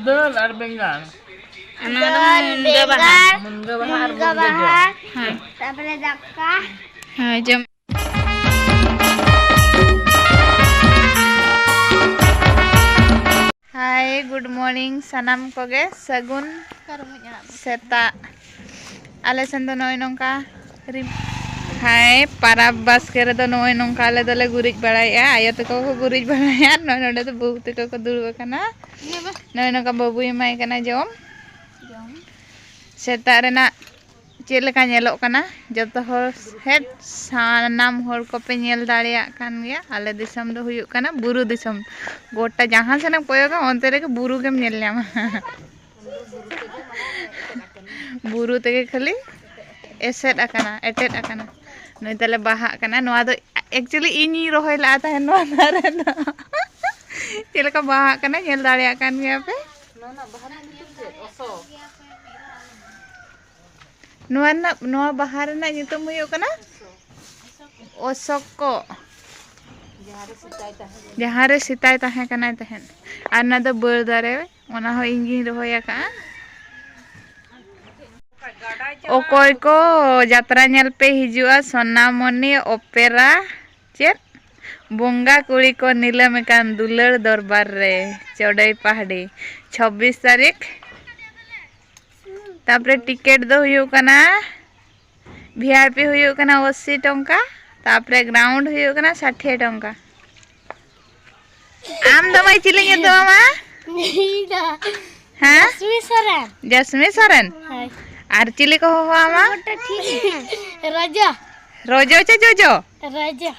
Dal ar bengal. Munga baha ar bunga jo. Tapos daka. Jom. Hai, good morning sanam koge sagun seta. Ale sen do noy nongka rim. Hai, para basker do noy nongka ale dole gurij baraya. Ayo teko ko gurij baraya. Noy node do babu teko ko dulu kana. Noy nongka babu imai kana jom. Seta rena चेल का ñelok kana जतो हर head सानाम हर को पे ñel दाड़िया कान गया आले दिसम दो हुयुक kana बुरु दिसम गोटा जहां सेनम कोयोगा ओनते रे बुरु गेम ñel ᱧामा बुरु तेगे खाली एसेट आकाना एटेट आकाना नय तले बाहा kana नोआ दो एक्चुअली इनी रोहय ला था नोआ दारे दो चेल का बाहा kana ñel दाड़िया कान गया पे नोआ बाहर ना नितम हुयुक kana ओसोको जहाँ रे सिताई ताहे kana तहन आर ना दो बर दारे ओना हो इंगी रोहय का ओकोय को यात्रा ñel पे हिजुआ सोनामणि ओपेरा चेत बोंगा कुड़ी को नीलम कान दुलर दरबार रे चौड़ाई पहाड़ी 26 तारीख तापरे टिकेट दो हुयुक kana वीआईपी हुयुक kana 80 टंका तापरे ग्राउंड हुयुक kana 60 टंका आम दमाई चिले तो मा हां जसमी सरन आर चिले को हो आमा राजा रोजो चे जोजो राजा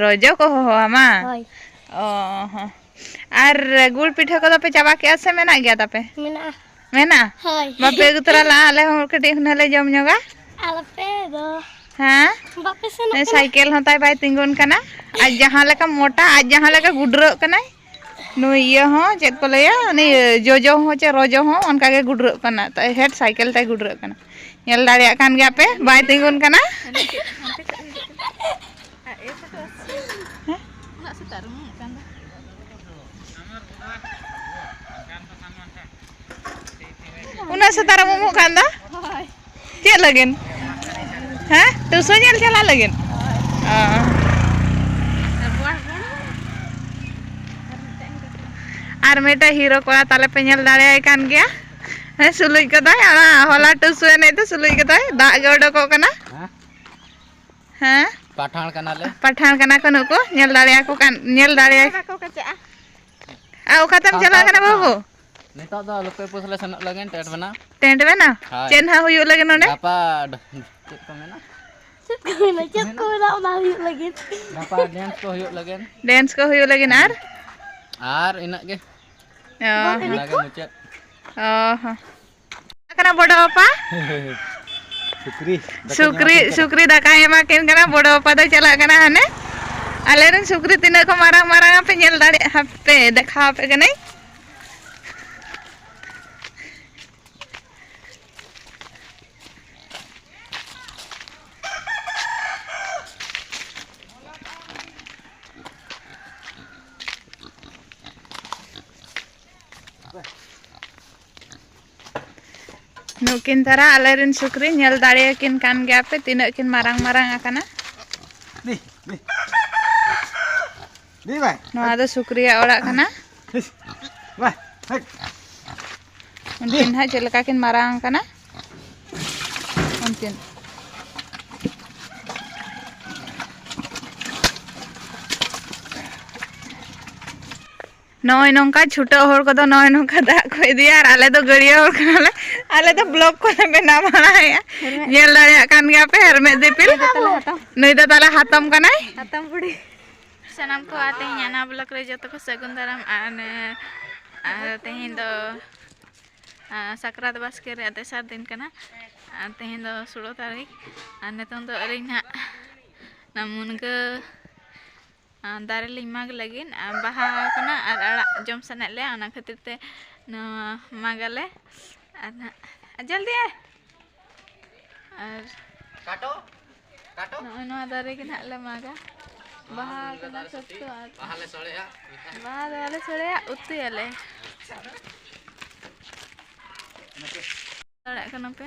रोजो को हो आमा ओह आर गुड़ पिठा को पे चाबा के से मेना गया तापे मेना बापे गुतरा ला आले हो कटी हनले जम ñoga आलपे दो हां बापे से साइकिल होताय बाय तिंगुन kana आज जहां लेका मोटा आज जहां लेका गुडरो kana नो ये हो चेत को लया नि जोजो हो चे रोजो हो उनका के गुडरो kana त हेड साइकिल ताय गुडरो kana ñel दाड़िया कान गया पे बाय तिंगुन kana उना सतारा मोमो कांदा चे लगेन हां तो सोजल चला लगेन आर मेटा हीरो कोड़ा ताले पे ñel दाड़िया कान गया है सुलुई कदाय आना होला टुसुए नै तो सुलुई कदाय दा गडो को कना हां पठान कना कनो को ñel दाड़िया को कान ñel दाड़िया को कचा आ ओखातम चला कना बाबू नितो दो लोके पुसले सनक लगेन टेंट में ना चेन हा हुयुक लगे नोंडे apa चेत को मेना ना हुयुक लगे apa डांस को हुयुक लगे आर इना गे लागे मुचेत ओह कना बड़ा पापा सुक्री दाका एमा केन कना बड़ा पापा दो चला कना हने आले रन सुक्री तिना को मारा मारा पे ñel दाड़े हपे देखा पे कने नुकिन तारा आलेरिन सुक्री ñel दाड़िया किन कान गया पे तीना किन मारांग मारांग आकाना दी भाई नोआ दो सुक्रिया ओड़ा काना भाई हट उनकिन हा चलका किन मारांग काना उनकिन नय नंका छुटा होर को नय नंका दा को इदिया आले तो गड़िया होर कनाले आले तो ब्लॉक को बेना बनाया ñel दाड़िया कान गया पे हेरमे दिपिल नय दा ताला हातम कनाय हातम बुड़ी सनम को आते हैं याना ब्लॉक रे जतो को सगुन दाराम तेहिन दो सकरात बास्के रे तेसार दिन कना तेहिन दो 16 तारीख नेतों दो अरिन ना मुनगा दारे लिमाग लगिन बाहा कना आर अड़ा जम सनले अना खातिर ते न मागले जल्दी आर काटो नो दारे के नाले मागा बाहा कना सत्तो आर बाहले सड़ेया बाहा दाले सड़ेया उतु Yale Arak kenapa?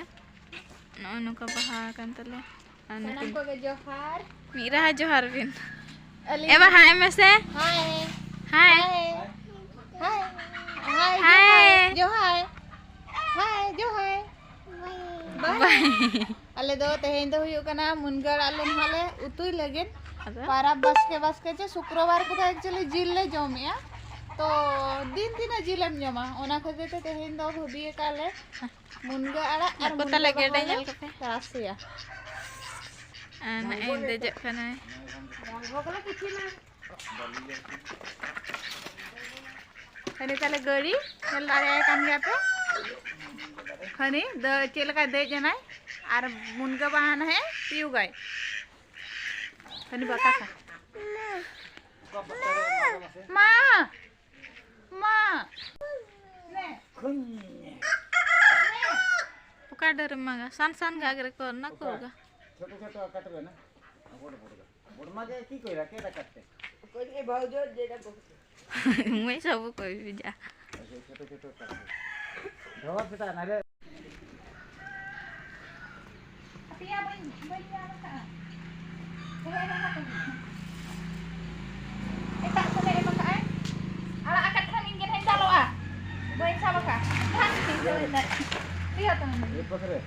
Nuka baha kan tele. Salam ko ke Johar. Mira Johar bin. Baha MS Hai. Hai. Hai. Hai. Hai. Hai. Johar. Hai Johar. Bye. Bye. Ale do tehen do huyuk kana mungar ale hale utui lagin. Ada? पारा बस के चे शुक्रवार को तो actually जिल ले जमिया तो दिन दिन जिलम जमा ओना खजे ते तेहेन दो भबिए काले मुनगा आड़ा और Aku tak lagi ada nyel kape. Russia Anak yang dejak kana. खने ताले गड़ी चल आया कान गया पे खने द चेल का दे जना और मुनगा बहाना है पियू गए खने बका का माँ माँ Buka dari maga. San gak kira kau nak kau ga. छोटे छोटे काटबे ना बड़ बड़ बड़ मागे की कइरा केटा काटते Mui sabu kau bija. छोटे छोटे काटबे धवा पिता ना रे पिया बन जा का Eta sene maka ai. Ala akat kan ingin hen dalo ah. Boy sama ka. Kan sing na. Lihat teman. ए पकड़े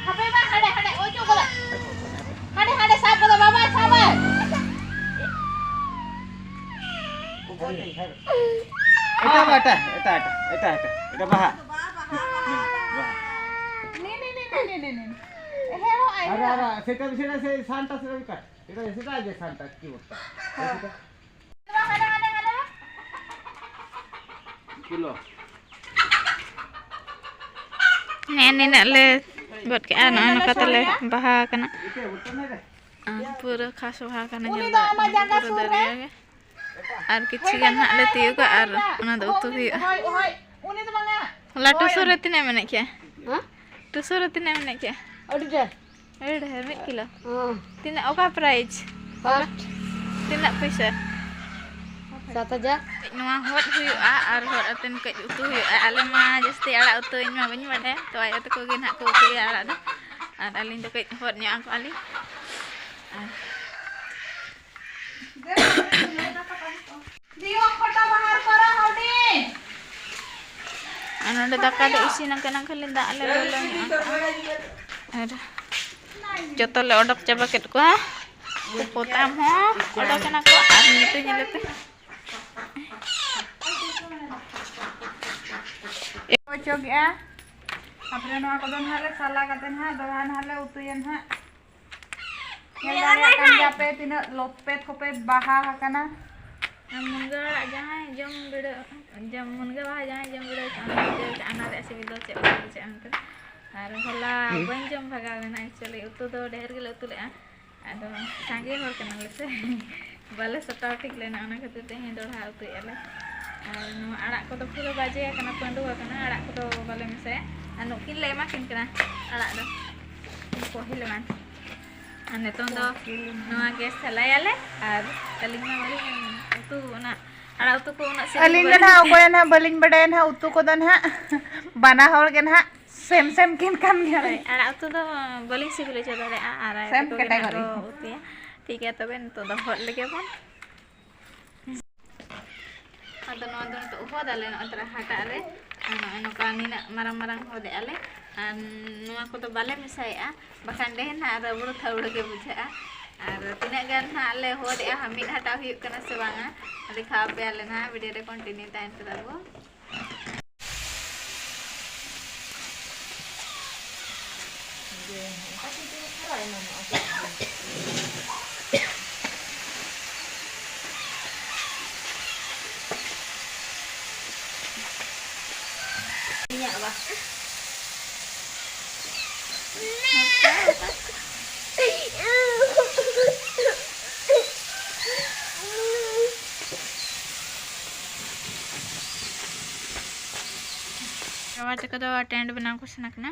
Hape ba hade ojo bola. Hade sab bola baba sabar. एटा बाटा एटा बाहा Nih. Hero ai. अरे सेटा बिसेटा से शांता से भी काट एटा सेटा जे शांता की बोलता Hade. Kilo Nenek nak le buat ke anak kata le baha kana. इते बोलता ना रे Pura khas baha kana Uni jel. dah ama jaga sore. Ar kici kan nak le tiu ka ar ona do utu hi. Hoi. Uni tu banga. La tu sore tine menek kya? Hah? Tu sore tine menek kya? Aduh dah. Ada hermit kilo. Oh. Tina oka price? Tina paisa. Satu aja. Nua hot huyu ar hot aten ke utu huyu ale ma jasti ala utu inma banyu bade to ay atu ko gin hakku utu ya ala da. Ar alin to ke hot nya aku ali. Dio kota bahar kora hodi. Ano da daka da isi nang kanang kalinda ale lolo nya. Ada. Joto le odok coba ket ko ha. Kupotam ho. Odok kana ko ar nitu nyelete. Ocok ya. Apre noa kodon hale salah katen ha dohan hale utuyan ha. Nyala kan jape tina lopet kope baha hakana. Munga jangan jam beda jam munga bah jangan jam beda anak rek sibil cek antar. Ar hola ban jam bhaga na actually utu do der gele utu le ado sange hor kana le se bale sota tik le na ona khate te he dor ha utu ele. Ar no arak ko do pura baje kana pandu kana arak ko do bale mese anu kin le makin kana arak do ko hile man. Ane tondo no gas salayale ar talingna bali utu na ara utu ko na Alin kan ha okoyan ha baling badayan ha utu kodon ha. Bana hol kan ha same kin kan gare. ara utu do baling sibile chada re ara Same category. utu ya ठीक है तबे तो the हट लगे बन ada no to ho dale no tra hata re ano kami na marang-marang ho de ale an no aku to bale misai a bakan deh na ara buru thau lage bujha ar tina gan ha ale ho de hamid hata hu kana se banga adi kha pe ale na video re continue ta enter abo Rawat ka do tent bena ko senak na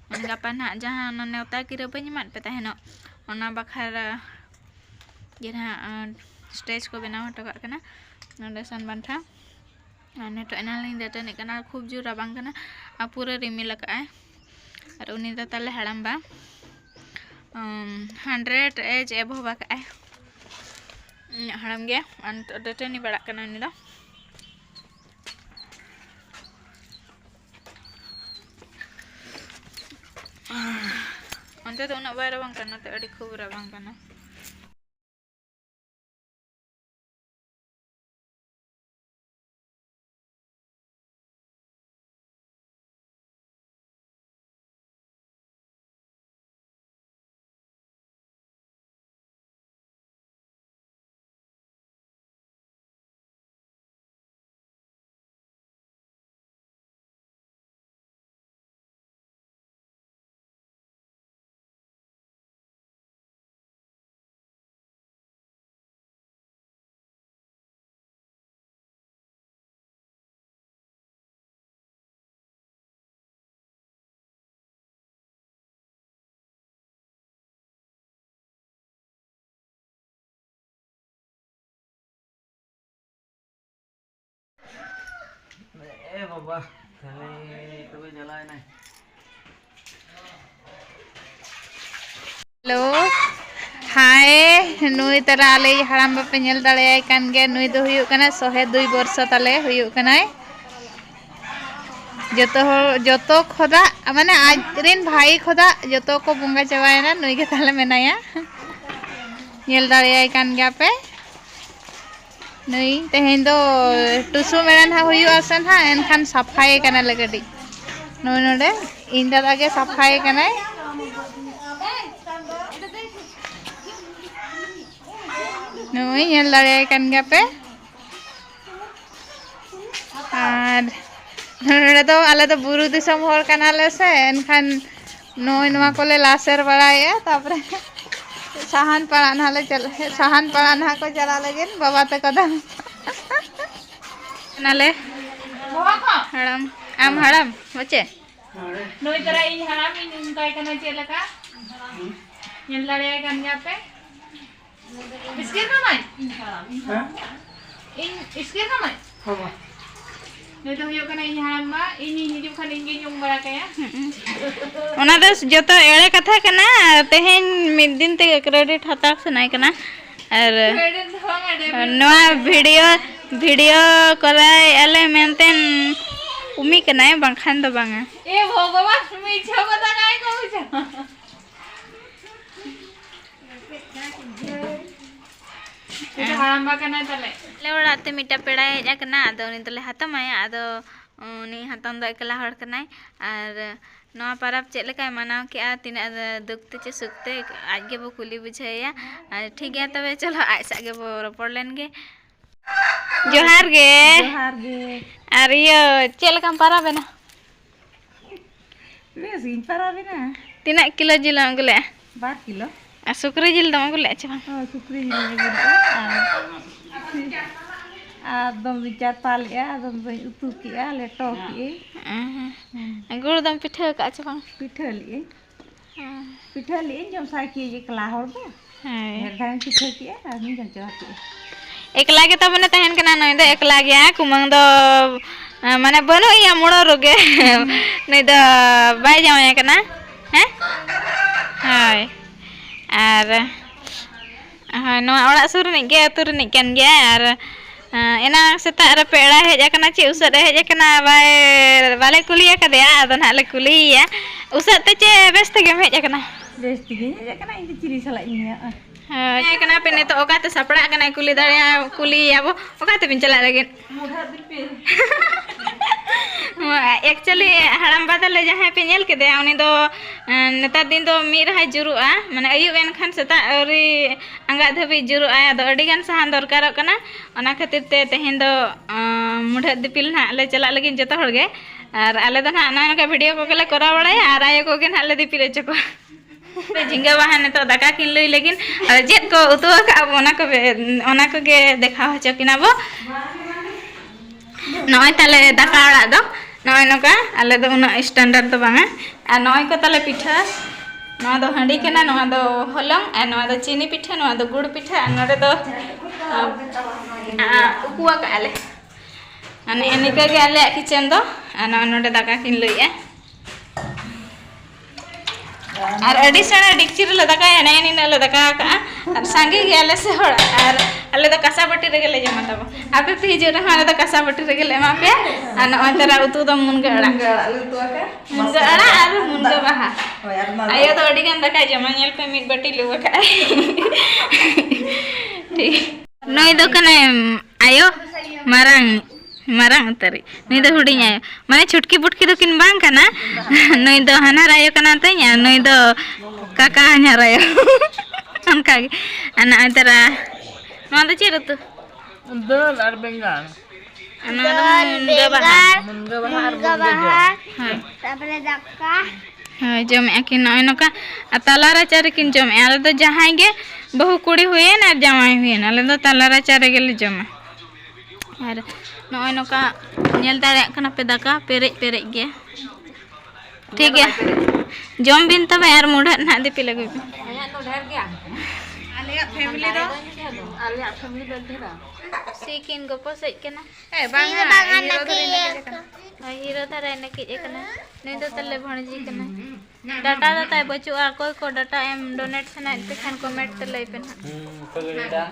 gapan ha jahan neuta kira banyamat pe taheno ona bakhar jena stage ko bena hoto ka kana nonde san bantha नितो annealing दाटानी कना खूब जोर राबांग कना आ पूरा रिमिल काए और उनी दा ताले हड़ामबा 100 एज एबो बाकाए हड़ाम गया और दाटानी बड़ा कना उनी दा अंते तो उना बाय राबांग कना ते अड़ी खूब राबांग कना बाबा थाले तबे जलाए ना हेलो हाय नुई तरा आले हड़ाम बापे नेल दाड़े कान गे नुई दो हुयु कना 102 वर्ष ताले हुयु कनाय जतो खोदा माने आज रिन भाई खोदा जतो को बुंगा चवायना नुई के ताले मेनाया नेल दाड़े कान गे आपे नुई तेहेन दो टुसु मेरन हा हुयु आसन हा एनखान सफाई कना लगडी नुई नोडे इन दादा के सफाई कनाय नुई नेल दाड़े कान गे आपे और नोडे तो आले तो बुरु दिसम होर कनाले से एनखान नुई नवा कोले लासेर बड़ाया तापरे साहान पड़ाना को चला लगे बाबा तक नाले हड़म आम हड़म बच्चे नोई तरा इन हड़म इन काय कना चेलका नेल दाड़े कान गे आपे इसके कमाई हां इन इसके कमाई हां नोई तो हुयो कना इन हड़म मा इन हिजु खान इंगे जुम बड़ा कया ओना दस जतो एळे कथा कना तेहेन मिद दिन ते क्रेडिट हता सनाय कना और नवा वीडियो कराय आले मेनतेन उमी कनाय बांखान दो बांगा ए भगवान मी छबदा काय कहू छ एटा हराम बा कना तले ले ओड़ाते मिटा पेड़ा हेज कना आदो उनी तले हतमाय आदो उनी हतन दो एकला हड़ कनाय और नवा परब चेक लेका मनाव के तीना दुखते चे सुखते आज के बो कुली बुझाया ठीक है तबे चलो आज सागे बो रोपड़ लेन गे जोहार गे और ये चेक लेका परब है ना बेस इन परब है ना तीना किलो जिल अगले 2 किलो आ सुक्री जिल दम अगले छ सुक्री जिल आदम विचार पालिया आदम उतु किया लेटो किए गुड़ दम पिठा का छ पिठा लिए जम साकी एकला होर बे हां धान पिठा किया आदमी जम चाहती एकला के तबने तहन कना नय दे एकला गया कुमंग दो माने बनो या मोड़ो रोगे नहीं दो बाय जावे कना हैं हाय और हां नो ओड़ा सुर नि गे अतुर नि कन गया और एना सेता रे पेड़ा हेज कना चे उसत हेज कना बाले कुलिया कदया आदो नाले कुलिया उसत चे बेस्त गे हेज कना बेस्त गे हेज कना इन चिरी सला इनिया हां कना पे ने तो ओकाते सपड़ा कना कुली दाया कुलिया बो ओकाते बिन चला लगे मुढा दिल पे एक्चुअली हड़ाम बादले जहां पे नेल के दे उनी दो नेता दिन दो मी रहा जुरुआ माने अयु एन खान सेता औरी अंगा धबी जुरुआ दो अडी गान सहान दरकार कना ओना खातिर ते तेहेन दो मुढा दिपिल ना ले चला लगे जतो हड़गे और आले दो ना ना का वीडियो को केले करा बड़ाया और आयो को के ना ले दिपिल चको झिंगा बहाने तो दाका किन लई लेकिन और जेत को उतु का ओना को गे देखा हो चकिना बो नय ताले दाका अड़ा दो नय नका आले दो उना स्टैंडर्ड तो बांगा आ नय को ताले पिठा नवा दो हंडी केना नवा दो हलंग आ नवा दो चीनी पिठा नवा दो गुड़ पिठा आ नरे दो उकुआ का आले ane enika ge ale kitchen do ana node daka kin leuya ar adi sana dikchir le daka ene ene le daka ka ar sange ge ale se hor ar ale da kasa bati rege le jama tabo ape pe jo ra ale da kasa bati rege le ma pe ana antara utu do munga ara munga ara ar munga baha ayo to adi gan daka jama nyel pe mid bati lu ka ठीक नई दो कने आयो मारांग तरी नई दो हुडिंग आयो माने छुटकी बुटकी दो किन बांग कना नई दो हना रायो कना तया नई दो काका हना रायो अनका अना अंतरा नो दो चेर तो दल आर बेंगाल अना मुनगा बाहा हां तापरे दक्का हां जम आकिन नय नका तालारा चार किन जम आले तो जहां गे बहु कुड़ी हुए ना जमाई हुए ना आले तो तालारा चार गेले जमा और नय नका नेल दाड़े कना पे दाका पेरे गे ठीक है जम बिन तबे यार मुढ़ा ना दिपि लगे आया तो ढेर गया आले फैमिली दो ढेरा सीकिन गोपो सej कना ए बांगा हीरो तारा ने के कना नहीं तो तले भणजी कना डाटा दाता बचुआ कोई को डाटा एम डोनेट सना ते खान कमेंट ते लई पे ना